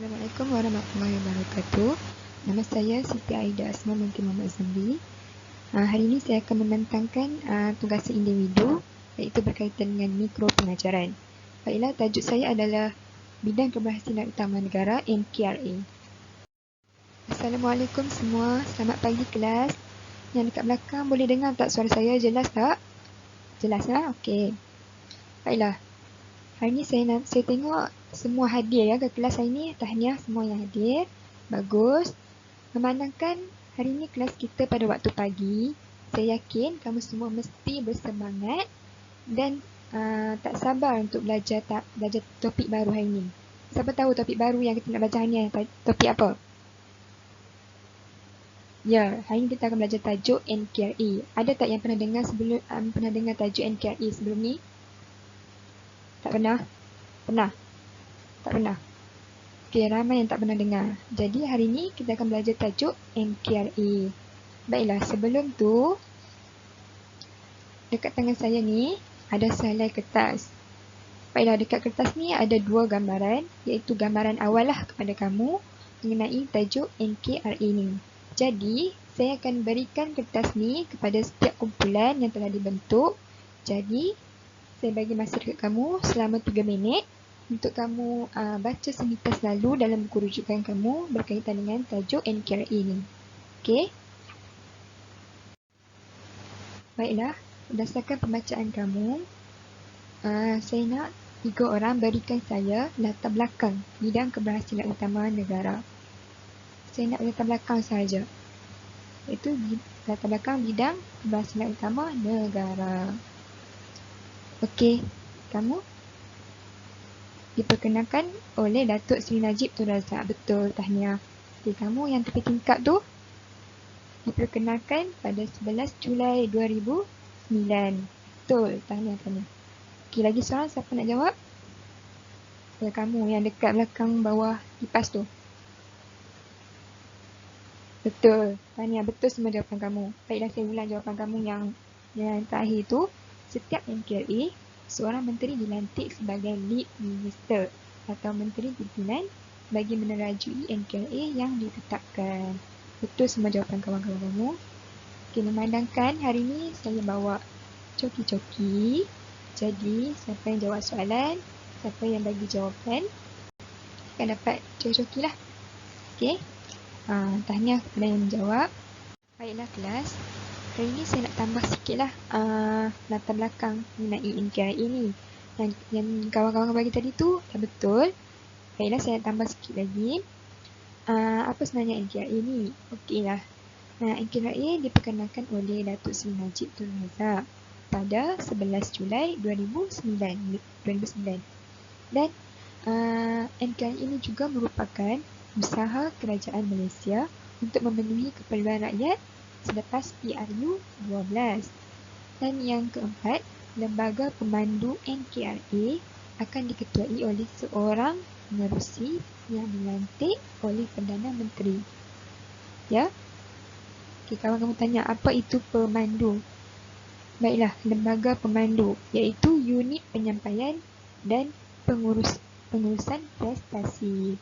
Assalamualaikum warahmatullahi wabarakatuh. Nama saya Siti Aida Asma binti Muhammad Zamri. Hari ini saya akan membentangkan tugas individu iaitu berkaitan dengan mikro pengajaran. Baiklah, tajuk saya adalah Bidang Keberhasilan Utama Negara NKRA. Assalamualaikum semua, selamat pagi kelas. Yang dekat belakang boleh dengar tak suara saya? Jelas tak? Jelas lah? Okey. Baiklah. Hari ni saya tengok semua hadir ya ke kelas hari ni. Tahniah semua yang hadir. Bagus. Memandangkan hari ni kelas kita pada waktu pagi, saya yakin kamu semua mesti bersemangat dan tak sabar untuk belajar topik baru hari ni. Siapa tahu topik baru yang kita nak belajar hari ni topik apa? Ya, hari ni kita akan belajar tajuk NKRA. Ada tak yang pernah dengar tajuk NKRA sebelum ni? Tak pernah? Pernah? Tak pernah? Okey, ramai yang tak pernah dengar. Jadi hari ni kita akan belajar tajuk NKRA. Baiklah, sebelum tu dekat tangan saya ni ada sehelai kertas. Baiklah, dekat kertas ni ada dua gambaran, iaitu gambaran awal lah kepada kamu mengenai tajuk NKRA ni. Jadi, saya akan berikan kertas ni kepada setiap kumpulan yang telah dibentuk. Jadi, saya bagi masa dekat kamu selama 3 minit untuk kamu baca semintas lalu dalam buku rujukan kamu berkaitan dengan tajuk NKRA ni. Okey? Baiklah, berdasarkan pembacaan kamu, saya nak 3 orang berikan saya latar belakang bidang keberhasilan utama negara. Saya nak latar belakang sahaja. Iaitu latar belakang bidang keberhasilan utama negara. Okey, kamu diperkenalkan oleh Datuk Seri Najib Tun Razak. Betul, tahniah. Okey, kamu yang tepi tingkap tu diperkenalkan pada 11 Julai 2009. Betul, tahniah. Okey, lagi seorang siapa nak jawab? Ya, kamu yang dekat belakang bawah kipas tu. Betul, tahniah. Betul semua jawapan kamu. Baiklah, saya ulang jawapan kamu yang terakhir tu. Setiap NKRA, seorang menteri dilantik sebagai lead minister atau menteri pimpinan bagi menerajui NKRA yang ditetapkan. Betul semua jawapan kawan-kawan kamu. Okey, memandangkan hari ni saya bawa coki-coki. Jadi, siapa yang jawab soalan, siapa yang bagi jawapan akan dapat coki-coki lah. Okey. Tahniah kepada yang menjawab. Baiklah kelas. Hari ni saya nak tambah sikit lah latar belakang mengenai NKRA ni. Yang kawan-kawan bagi tadi tu dah betul. Baiklah, saya nak tambah sikit lagi. Apa sebenarnya NKRA ni? Okeylah. NKRA diperkenalkan oleh Datuk Seri Najib Tun Razak pada 11 Julai 2009. Dan NKRA ini juga merupakan usaha kerajaan Malaysia untuk memenuhi keperluan rakyat selepas PRU 12. Dan yang keempat, lembaga pemandu NKRA akan diketuai oleh seorang pengerusi yang dilantik oleh Perdana Menteri. Ya? Okey, kawan-kawan tanya, apa itu pemandu? Baiklah, lembaga pemandu iaitu unit penyampaian dan pengurusan prestasi.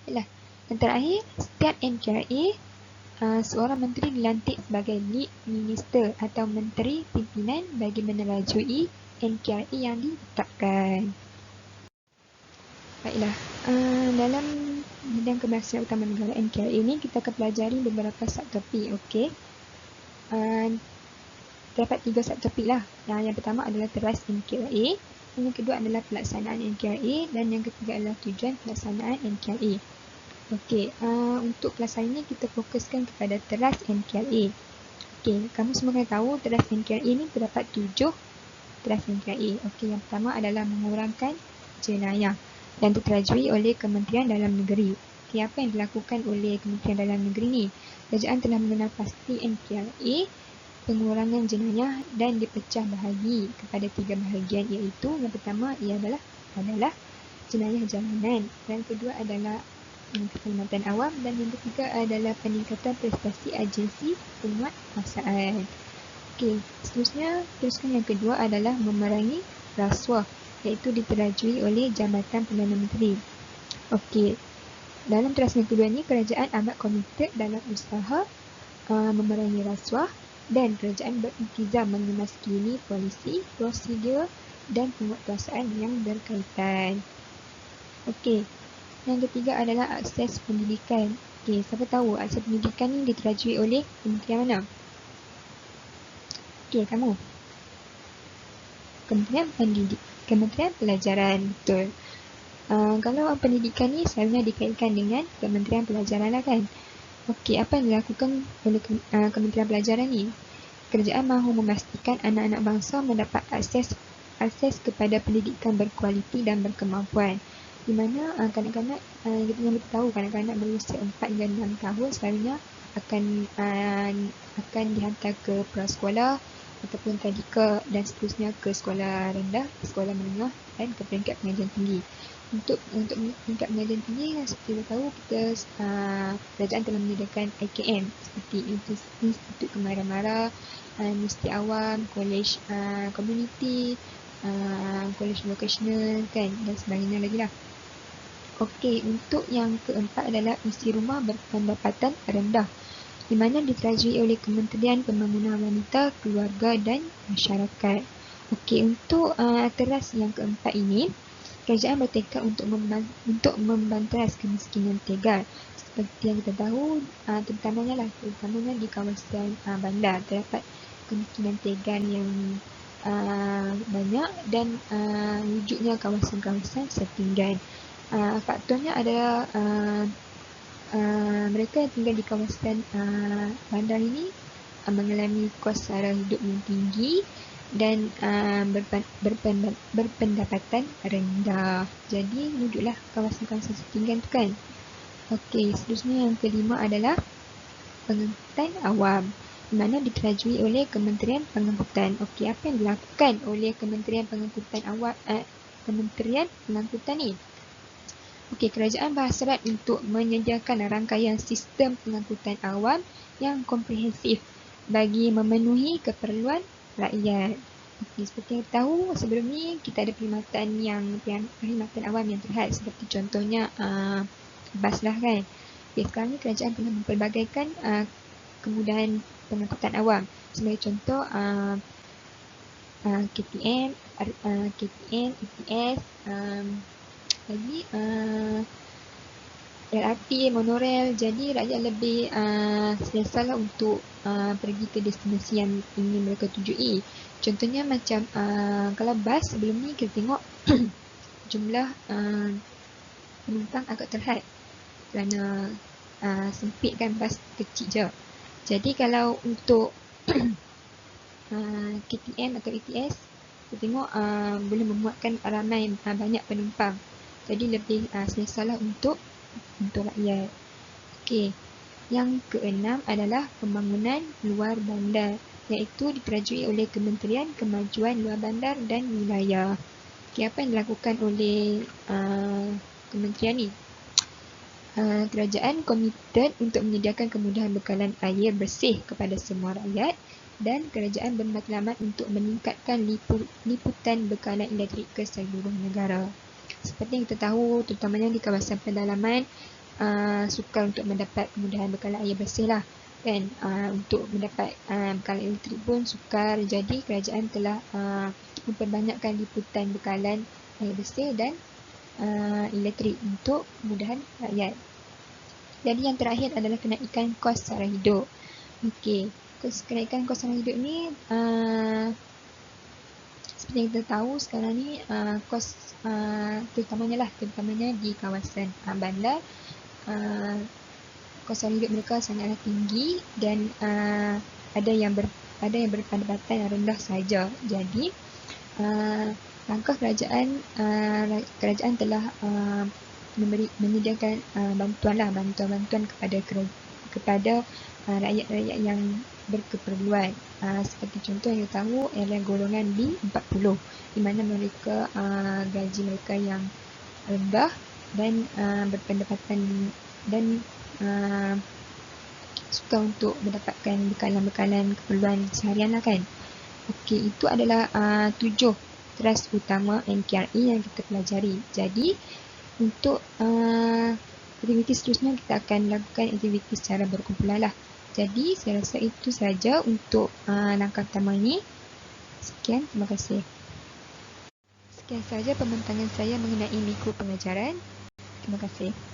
Baiklah, yang terakhir, setiap NKRA seorang menteri dilantik sebagai lead minister atau menteri pimpinan bagi menerajui NKRA yang ditetapkan. Baiklah, dalam bidang keberhasilan utama negara NKRA ini kita akan pelajari beberapa subtopik. Okey. Terdapat 3 subtopik lah. Yang pertama adalah teras NKRA, yang kedua adalah pelaksanaan NKRA dan yang ketiga adalah tujuan pelaksanaan NKRA. Okey, untuk kelas hari ini kita fokuskan kepada teras NKRA. Okey, kamu semua kena tahu teras NKRA ini terdapat 7 teras NKRA. Okey, yang pertama adalah mengurangkan jenayah yang diterajui oleh Kementerian Dalam Negeri. Okey, apa yang dilakukan oleh Kementerian Dalam Negeri ni? Kerajaan telah mengenal pasti NKRA pengurangan jenayah dan dipecah bahagi kepada 3 bahagian, iaitu yang pertama adalah jenayah jalanan, yang kedua adalah keselamatan awam dan yang ketiga adalah peningkatan prestasi agensi penguatkuasaan. Okey, teruskan yang kedua adalah memerangi rasuah, iaitu diterajui oleh Jabatan Perdana Menteri. Okey, Dalam teras yang kedua ni, kerajaan amat komited dalam usaha memerangi rasuah dan kerajaan beriltizam mengemaskini polisi, prosedur dan penguatkuasaan yang berkaitan. Okey, yang ketiga adalah akses pendidikan. Okey, siapa tahu akses pendidikan ni diterajui oleh kementerian mana? Okey, kamu. Kementerian Pelajaran, betul. Kalau pendidikan ni selalunya dikaitkan dengan Kementerian Pelajaran lah kan. Okey, apa yang dilakukan oleh Kementerian Pelajaran ni? Kerajaan mahu memastikan anak-anak bangsa mendapat akses kepada pendidikan berkualiti dan berkemampuan. Di mana kanak-kanak, yang kita tahu kanak-kanak berusia 4 hingga 6 tahun selalunya akan dihantar ke prasekolah ataupun tadika dan seterusnya ke sekolah rendah, sekolah menengah dan ke peringkat pengajian tinggi. Untuk tingkat pengajian tinggi, seperti kita tahu, kerajaan telah menyediakan IKM seperti Institut Kemara-Mara, Universiti Awam, Kolej Komuniti, Kolej Vocational kan, dan sebagainya lagi lah. Okey, untuk yang keempat adalah isi rumah berpendapatan rendah, di mana diterajui oleh Kementerian Pembangunan Wanita, Keluarga dan Masyarakat. Okey, untuk teras yang keempat ini, kerajaan bertekad untuk membanteras kemiskinan tegar. Seperti yang kita tahu, terutamanya di kawasan bandar terdapat kemiskinan tegar yang banyak dan wujudnya kawasan-kawasan setinggan. Faktornya adalah mereka yang tinggal di kawasan bandar ini mengalami kos sara hidup yang tinggi dan berpendapatan rendah. Jadi wujudlah kawasan-kawasan setinggan tu kan. Okey, seterusnya yang kelima adalah pengangkutan awam, di mana diterajui oleh Kementerian Pengangkutan. Okey, apa yang dilakukan oleh Kementerian Pengangkutan ni? Okey, kerajaan berhasrat untuk menyediakan rangkaian sistem pengangkutan awam yang komprehensif bagi memenuhi keperluan rakyat. Okey, seperti yang tahu, sebelum ni kita ada perkhidmatan awam yang terhad, seperti contohnya bas lah kan. Okey, sekarang ni kerajaan telah mempelbagaikan kemudahan pengangkutan awam. Sebagai contoh, KTM, ETS, lagi LRT, monorail. Jadi rakyat lebih selesa lah untuk pergi ke destinasi yang ingin mereka tujui. Contohnya macam kalau bas sebelum ni kita tengok jumlah penumpang agak terhad kerana sempit kan, bas kecil je. Jadi kalau untuk KTM atau ETS, kita tengok boleh memuatkan ramai banyak penumpang. Jadi lebih selesa lah untuk rakyat. Okey, yang keenam adalah pembangunan luar bandar, iaitu diterajui oleh Kementerian Kemajuan Luar Bandar dan Wilayah. Okey, apa yang dilakukan oleh kementerian ni? Kerajaan komited untuk menyediakan kemudahan bekalan air bersih kepada semua rakyat, dan kerajaan bermatlamat untuk meningkatkan liputan bekalan elektrik ke seluruh negara. Seperti yang kita tahu, terutamanya di kawasan pedalaman, sukar untuk mendapat kemudahan bekalan air bersih lah kan. Untuk mendapat bekalan elektrik pun sukar. Jadi kerajaan telah memperbanyakkan liputan bekalan air bersih dan elektrik untuk kemudahan rakyat. Jadi yang terakhir adalah kenaikan kos sara hidup. Okey, kenaikan kos sara hidup ni seperti yang kita tahu sekarang ni, kos terutamanya di kawasan bandar, kos sara hidup mereka sangatlah tinggi dan ada yang berpendapatan rendah saja. Jadi langkah kerajaan telah menyediakan bantuan kepada rakyat-rakyat yang berkeperluan. Seperti contoh yang kita tahu ialah golongan B40, di mana mereka gaji mereka yang rendah dan berpendapatan dan suka untuk mendapatkan bekalan-bekalan keperluan seharian lah kan. Okey, itu adalah 7 teras utama NKRI yang kita pelajari. Jadi untuk kita aktiviti seterusnya kita akan lakukan aktiviti secara berkumpulan lah. Jadi saya rasa itu sahaja untuk langkah pertama ini. Sekian, terima kasih. Sekian sahaja pembentangan saya mengenai mikro pengajaran. Terima kasih.